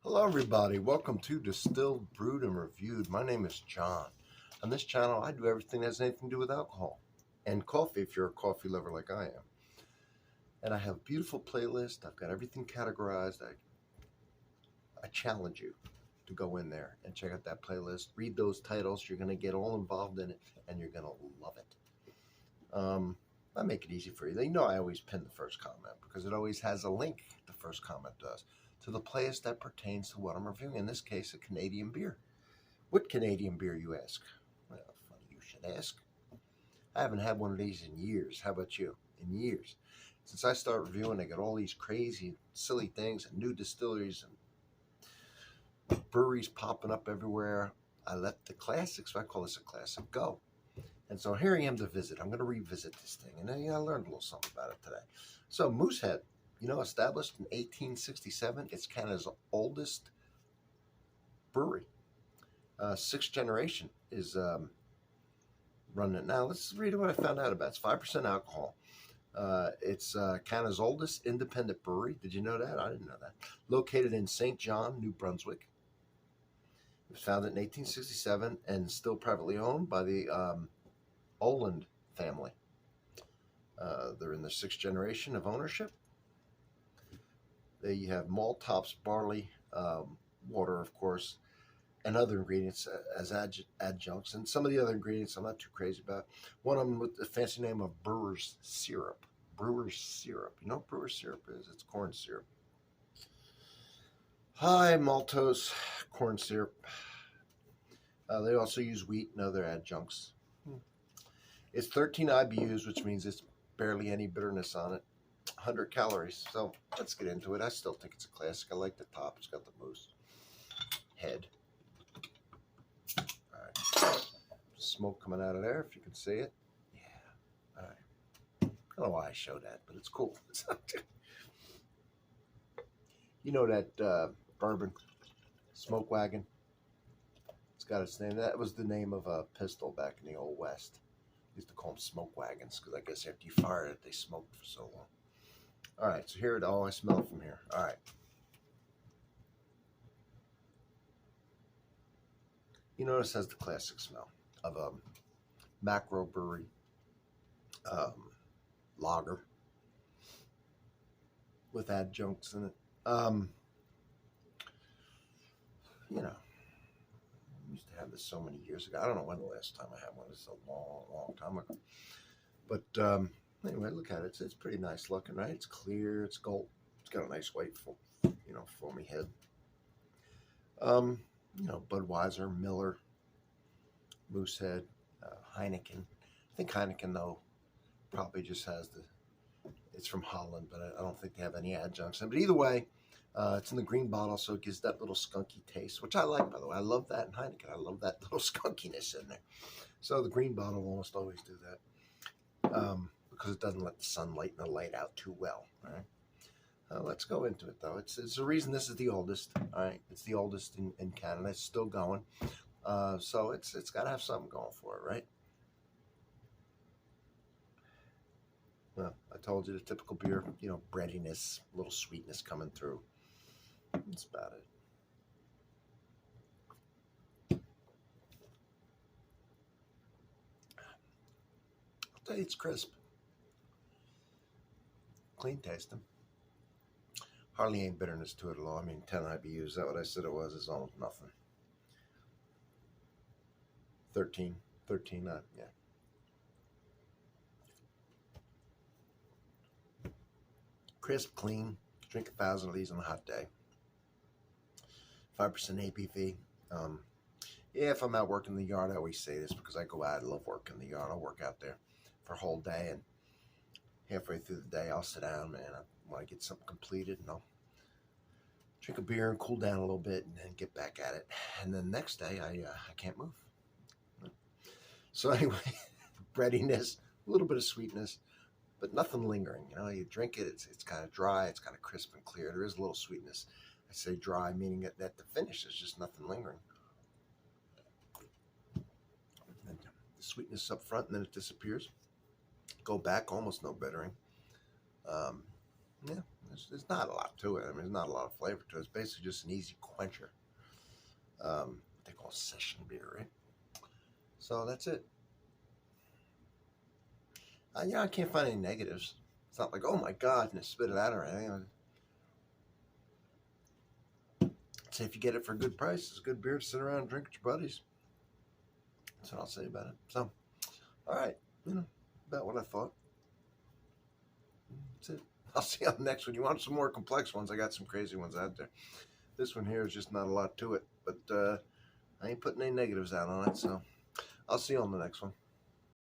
Hello everybody, welcome to Distilled, Brewed, and Reviewed. My name is John. On this channel I do everything that has anything to do with alcohol and coffee if you're a coffee lover like I am. And I have a beautiful playlist. I've got everything categorized. I challenge you to go in there and check out that playlist. Read those titles. You're going to get all involved in it and you're going to love it. I make it easy for you. They know I always pin the first comment because it always has a link, the first comment does, to the playlist that pertains to what I'm reviewing. In this case, a Canadian beer. What Canadian beer, you ask? Well, funny you should ask. I haven't had one of these in years. How about you? In years. Since I started reviewing, I got all these crazy, silly things and new distilleries and breweries popping up everywhere. I let the classics, I call this a classic, go. And so here I am to visit. I'm going to revisit this thing. And I learned a little something about it today. So Moosehead, established in 1867. It's Canada's oldest brewery. Sixth generation is running it now. Let's read what I found out about. It's 5% alcohol. It's Canada's oldest independent brewery. Did you know that? I didn't know that. Located in St. John, New Brunswick. It was founded in 1867 and still privately owned by the Oland family. They're in their sixth generation of ownership. They have malt, hops, barley, water, of course, and other ingredients as adjuncts. And some of the other ingredients I'm not too crazy about. One of them with the fancy name of brewer's syrup. Brewer's syrup. You know what brewer's syrup is? It's corn syrup. High maltose corn syrup. They also use wheat and other adjuncts. It's 13 IBUs, which means it's barely any bitterness on it. 100 calories. So let's get into it. I still think it's a classic. I like the top. It's got the moose head. All right. Smoke coming out of there, if you can see it. Yeah. All right. I don't know why I show that, but it's cool. You know that bourbon smoke wagon? It's got its name. That was the name of a pistol back in the old West. Used to call them smoke wagons because I guess after you fired it, they smoked for so long. All right, so here it all. I smell it from here. All right. You notice it has the classic smell of a macro brewery lager with adjuncts in it. I used to have this so many years ago. I don't know when the last time I had one. It's a long, long time ago. But anyway, look at it. It's pretty nice looking, right? It's clear. It's gold. It's got a nice white, foamy head. Budweiser, Miller, Moosehead, Heineken. I think Heineken, though, probably just has it's from Holland, but I don't think they have any adjuncts. But either way, it's in the green bottle, so it gives that little skunky taste, which I like, by the way. I love that in Heineken. I love that little skunkiness in there. So the green bottle will almost always do that because it doesn't let the sunlight and the light out too well. All right. Let's go into it, though. It's the reason this is the oldest. All right. It's the oldest in Canada. It's still going. So it's got to have something going for it, right? Well, I told you the typical beer, breadiness, a little sweetness coming through. That's about it. I'll tell you, it's crisp. Clean tasting. Hardly any bitterness to it at all. I mean, 10 IBUs, is that what I said it was? It's almost nothing. 13, yeah. Crisp, clean. Drink 1,000 of these on a hot day. 5% ABV. Yeah, if I'm out working in the yard, I always say this because I go out. I love working in the yard. I'll work out there for a whole day, and halfway through the day, I'll sit down, man. I want to get something completed, and I'll drink a beer and cool down a little bit, and then get back at it. And then the next day, I can't move. So anyway, breadiness, a little bit of sweetness, but nothing lingering. You drink it, it's kind of dry, it's kind of crisp and clear. There is a little sweetness. I say dry, meaning that the finish is just nothing lingering. And the sweetness up front, and then it disappears. Go back, almost no bittering. Yeah, There's not a lot to it. I mean, there's not a lot of flavor to it. It's basically just an easy quencher. They call it session beer, right? So that's it. I can't find any negatives. It's not like, oh my God, and spit it out or anything. Say if you get it for a good price, it's a good beer to sit around and drink with your buddies. That's what I'll say about it. So, all right, about what I thought. That's it. I'll see you on the next one. You want some more complex ones? I got some crazy ones out there. This one here is just not a lot to it, but I ain't putting any negatives out on it. So I'll see you on the next one.